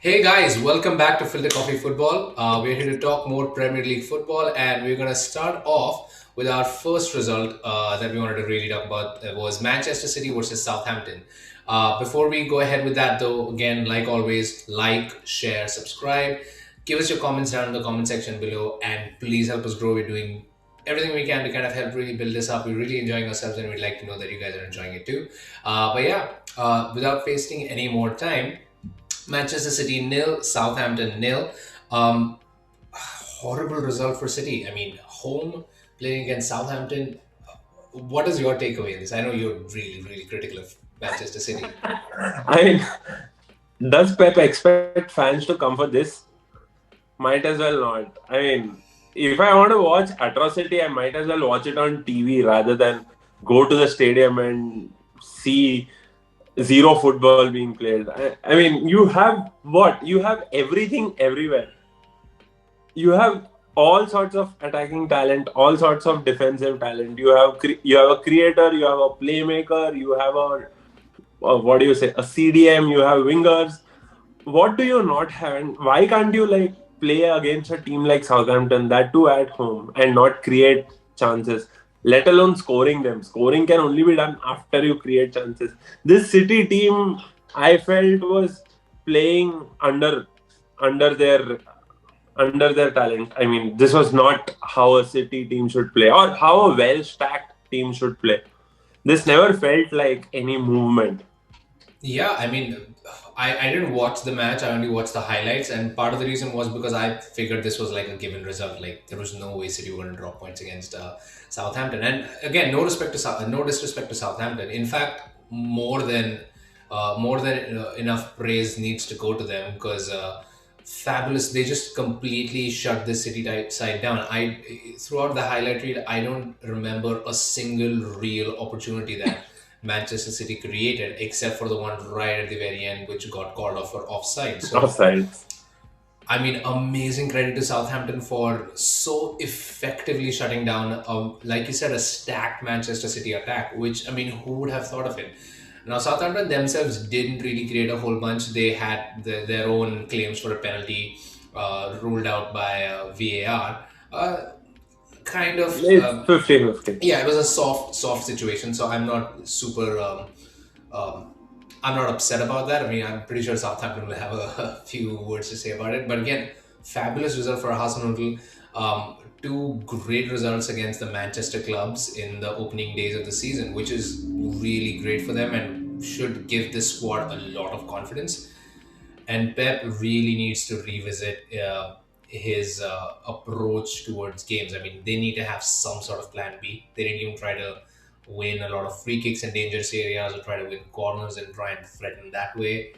Hey guys, welcome back to Filter Coffee Football. We're here to talk more Premier League football, and we're going to start off with our first result that we wanted to really talk about was Manchester City versus Southampton. Before we go ahead with that, though, again, like always, like, share, subscribe, give us your comments down in the comment section below, and please help us grow. We're doing everything we can to kind of help really build this up. We're really enjoying ourselves, and we'd like to know that you guys are enjoying it too. Without wasting any more time. Manchester City nil, Southampton nil. Horrible result for City. I mean, home playing against Southampton. What is your takeaway in this? I know you're really, really critical of Manchester City. I mean, does Pep expect fans to come for this? Might as well not. I mean, if I want to watch atrocity, I might as well watch it on TV rather than go to the stadium and see zero football being played. I mean, you have what? You have everything everywhere. You have all sorts of attacking talent, all sorts of defensive talent. You have a creator, you have a playmaker, you have what do you say, a CDM, you have wingers. What do you not have, and why can't you like play against a team like Southampton, that too at home, and not create chances, let alone scoring them? Scoring can only be done after you create chances. This City team, I felt, was playing under their under their talent. I mean, this was not how a City team should play or how a well stacked team should play. This never felt like any movement. Yeah, I mean, I didn't watch the match. I only watched the highlights, and part of the reason was because I figured this was like a given result. Like there was no way City were going to drop points against Southampton. And again, no disrespect to Southampton. In fact, more than enough praise needs to go to them because fabulous. They just completely shut the City type side down. I throughout the highlight reel, I don't remember a single real opportunity that Manchester City created, except for the one right at the very end, which got called off for offside. So, Offside. I mean, amazing credit to Southampton for so effectively shutting down, like you said, a stacked Manchester City attack, which, I mean, who would have thought of it? Now, Southampton themselves didn't really create a whole bunch. They had their own claims for a penalty ruled out by VAR. Kind of It's 50-50. Yeah, it was a soft situation, so I'm not super um, I'm not upset about that. I mean, I'm pretty sure Southampton will have a few words to say about it, but again, fabulous result for Hasenhüttl. Two great results against the Manchester clubs in the opening days of the season, which is really great for them and should give this squad a lot of confidence. And Pep really needs to revisit his approach towards games. I mean, they need to have some sort of plan B. They didn't even try to win a lot of free kicks in dangerous areas or try to win corners and try and threaten that way.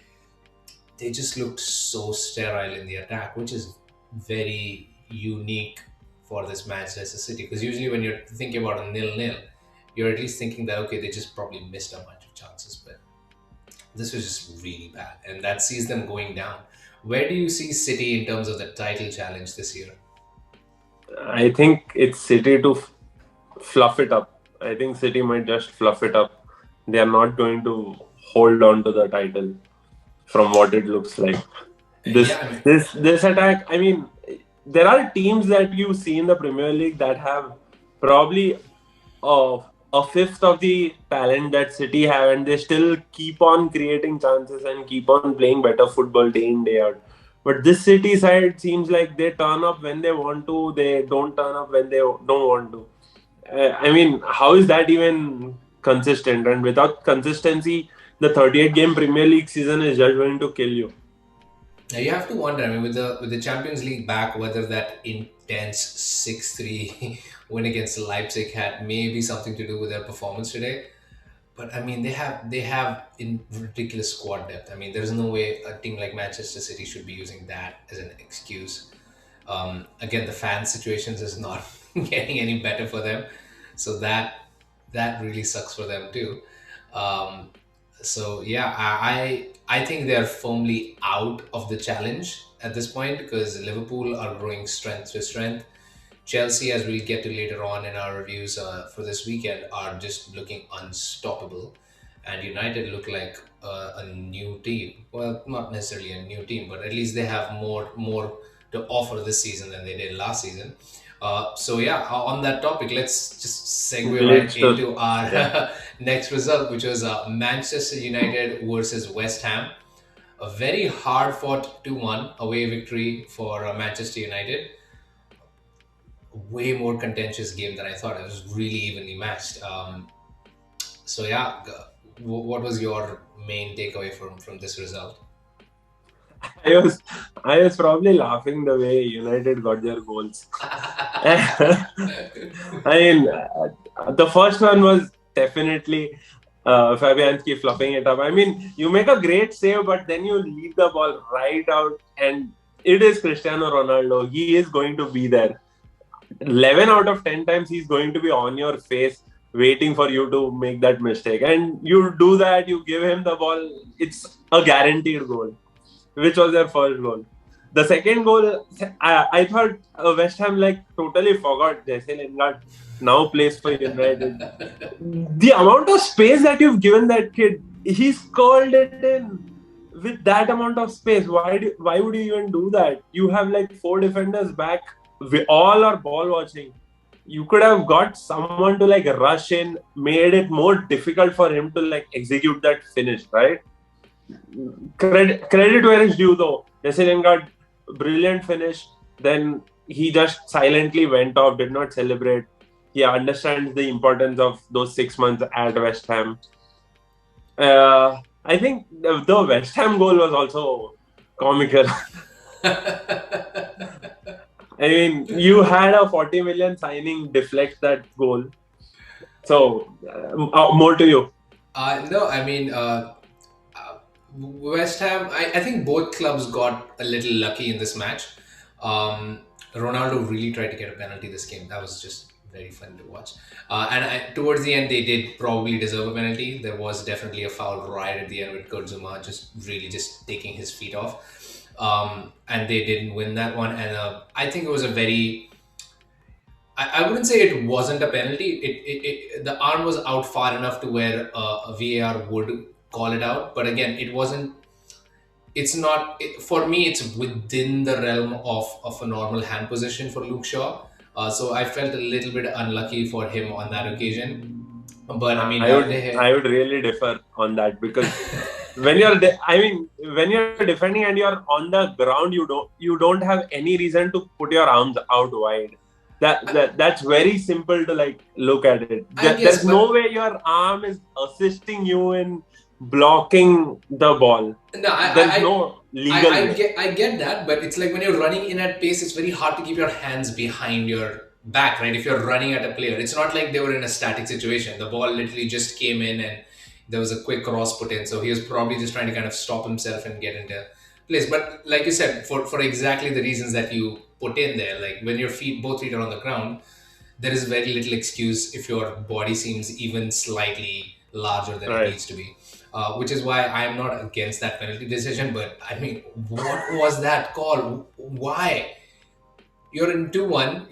They just looked so sterile in the attack, which is very unique for this Manchester City. Because usually when you're thinking about a nil-nil, you're at least thinking that okay, they just probably missed a bunch of chances, but this was just really bad, and that sees them going down. Where do you see City in terms of the title challenge this year? I think it's City to fluff it up. I think City might just fluff it up. They are not going to hold on to the title from what it looks like. This Yeah, I mean, this attack. I mean, there are teams that you see in the Premier League that have probably a fifth of the talent that City have, and they still keep on creating chances and keep on playing better football day in day out. But this City side seems like they turn up when they want to. They don't turn up when they don't want to. I mean, how is that even consistent? And without consistency, the 38 game Premier League season is just going to kill you. now you have to wonder. I mean, with the Champions League back, whether that intense 6-3 win against Leipzig had maybe something to do with their performance today. But I mean, they have in ridiculous squad depth. I mean, there's no way a team like Manchester City should be using that as an excuse. Again, the fan situations is not getting any better for them, so that really sucks for them too. Um, so yeah, I think they are firmly out of the challenge at this point because Liverpool are growing strength to strength. Chelsea, as we'll get to later on in our reviews for this weekend, are just looking unstoppable. and United look like a new team. Well, not necessarily a new team, but at least they have more to offer this season than they did last season. So yeah, on that topic, let's just segue right Leads to into yeah. our next result, which was Manchester United versus West Ham. A very hard fought 2-1 away victory for Manchester United. Way more contentious game than I thought. It was really evenly matched. So yeah, what was your main takeaway from this result? I was I was probably laughing the way United got their goals. I mean, the first one was definitely Fabianski fluffing it up. I mean, you make a great save, but then you leave the ball right out, and it is Cristiano Ronaldo. He is going to be there. 11 out of 10 times, he's going to be on your face waiting for you to make that mistake. And you do that, you give him the ball, it's a guaranteed goal, which was their first goal. The second goal, I thought West Ham like totally forgot Jesse Lingard now plays for United. The amount of space that you've given that kid, he's called it in with that amount of space. Why would you even do that? You have like 4 defenders back. We all are ball watching. You could have got someone to like rush in, made it more difficult for him to like execute that finish, right? Credit where it's due though. Jesse Lingard, brilliant finish. Then he just silently went off, did not celebrate. He understands the importance of those 6 months at West Ham. I think the West Ham goal was also comical. I mean, you had a 40 million signing deflect that goal. So, more to you. No, I mean, West Ham, I think both clubs got a little lucky in this match. Ronaldo really tried to get a penalty this game. That was just very fun to watch. Towards the end, they did probably deserve a penalty. There was definitely a foul right at the end with Kurtzuma just taking his feet off. And they didn't win that one. And I think it was a very. I wouldn't say it wasn't a penalty. The arm was out far enough to where a VAR would call it out. But again, it wasn't. It's not for me. It's within the realm of a normal hand position for Luke Shaw. So I felt a little bit unlucky for him on that occasion. But I mean, I would really differ on that because when when you're defending and you're on the ground, you don't have any reason to put your arms out wide. That's very simple to like look at it. There's no way your arm is assisting you in blocking the ball. No, there's no legal. I get that, but it's like when you're running in at pace, it's very hard to keep your hands behind your back, right? If you're running at a player, it's not like they were in a static situation. The ball literally just came in and there was a quick cross put in, so he was probably just trying to kind of stop himself and get into place. But like you said, for exactly the reasons that you put in there, like when your both feet are on the ground, there is very little excuse if your body seems even slightly larger than it needs to be. Which is why I am not against that penalty decision. But I mean, what was that call? Why? You're in 2-1.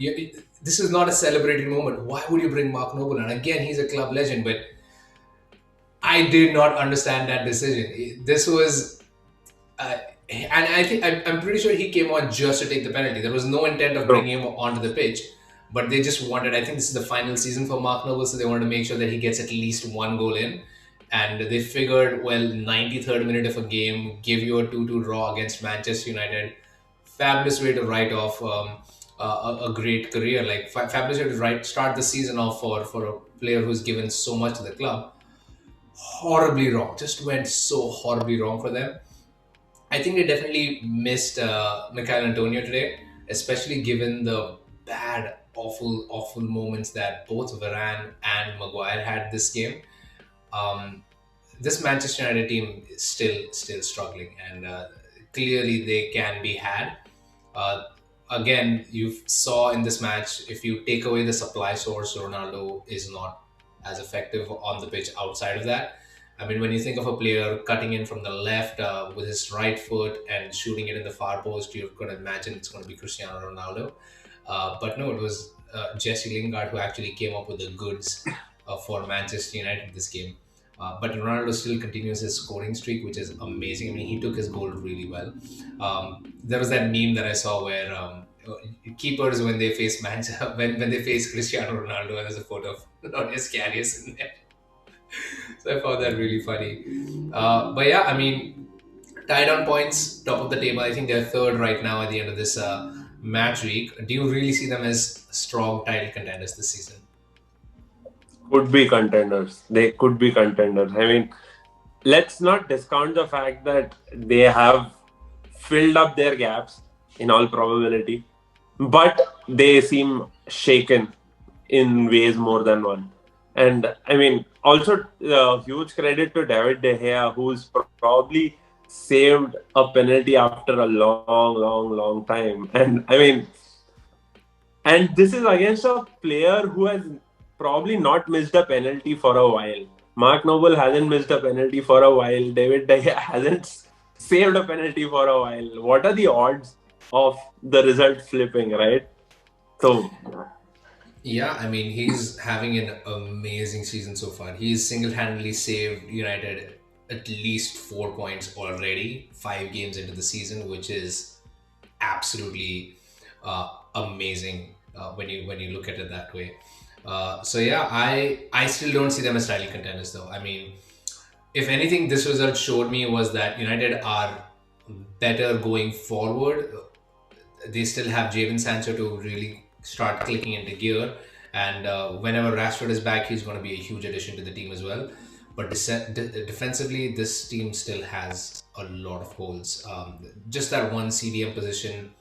This is not a celebrated moment. Why would you bring Mark Noble? And again, he's a club legend, but I did not understand that decision. This was, and I think I'm pretty sure he came on just to take the penalty. There was no intent of bringing him onto the pitch, but they just wanted. I think this is the final season for Mark Noble, so they wanted to make sure that he gets at least one goal in. And they figured, well, 93rd minute of a game, give you a 2-2 draw against Manchester United. Fabulous way to write off a great career. Like fabulous way to start the season off for a player who's given so much to the club. Horribly wrong. Just went so horribly wrong for them. I think they definitely missed Michail Antonio today, especially given the bad, awful moments that both Varane and Maguire had this game. This Manchester United team is still struggling, and clearly they can be had. Again, you saw in this match, if you take away the supply source, Ronaldo is not as effective on the pitch outside of that. I mean, when you think of a player cutting in from the left with his right foot and shooting it in the far post, you're going to imagine it's going to be Cristiano Ronaldo. But no, it was Jesse Lingard who actually came up with the goods for Manchester United this game. But Ronaldo still continues his scoring streak, which is amazing. I mean, he took his goal really well. There was that meme that I saw where keepers, when they face when they face Cristiano Ronaldo, and there's a photo of Lourdes Karius in there. So I found that really funny. But yeah, I mean, tied on points, top of the table. I think they're third right now at the end of this match week. Do you really see them as strong title contenders this season? Could be contenders. They could be contenders. I mean, let's not discount the fact that they have filled up their gaps in all probability, but they seem shaken in ways more than one. And I mean, also huge credit to David De Gea, who's probably saved a penalty after a long time. And I mean, and this is against a player who has probably not missed a penalty for a while. Mark Noble hasn't missed a penalty for a while. David De Gea hasn't saved a penalty for a while. What are the odds of the result flipping, right? So, Yeah, I mean, he's having an amazing season so far. He's single-handedly saved United at least 4 points already, 5 games into the season, which is absolutely amazing when you look at it that way. So yeah, I still don't see them as title contenders though. I mean, if anything, this result showed me was that United are better going forward. They still have Jadon Sancho to really start clicking into gear, and whenever Rashford is back, he's going to be a huge addition to the team as well. But defensively, this team still has a lot of holes. Just that one CDM position,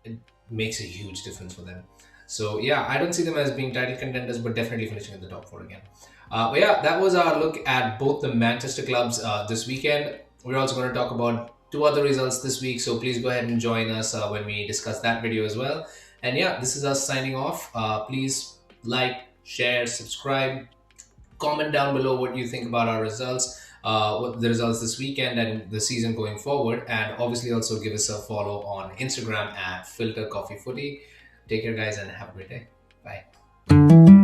it makes a huge difference for them. So yeah, I don't see them as being title contenders, but definitely finishing in the top four again. But yeah, that was our look at both the Manchester clubs this weekend. We're also going to talk about two other results this week, so please go ahead and join us when we discuss that video as well. And yeah, this is us signing off. Please like, share, subscribe, comment down below what you think about our results, what the results this weekend and the season going forward, and obviously also give us a follow on Instagram at Filter Coffee Footy. Take care, guys, and have a great day. Bye.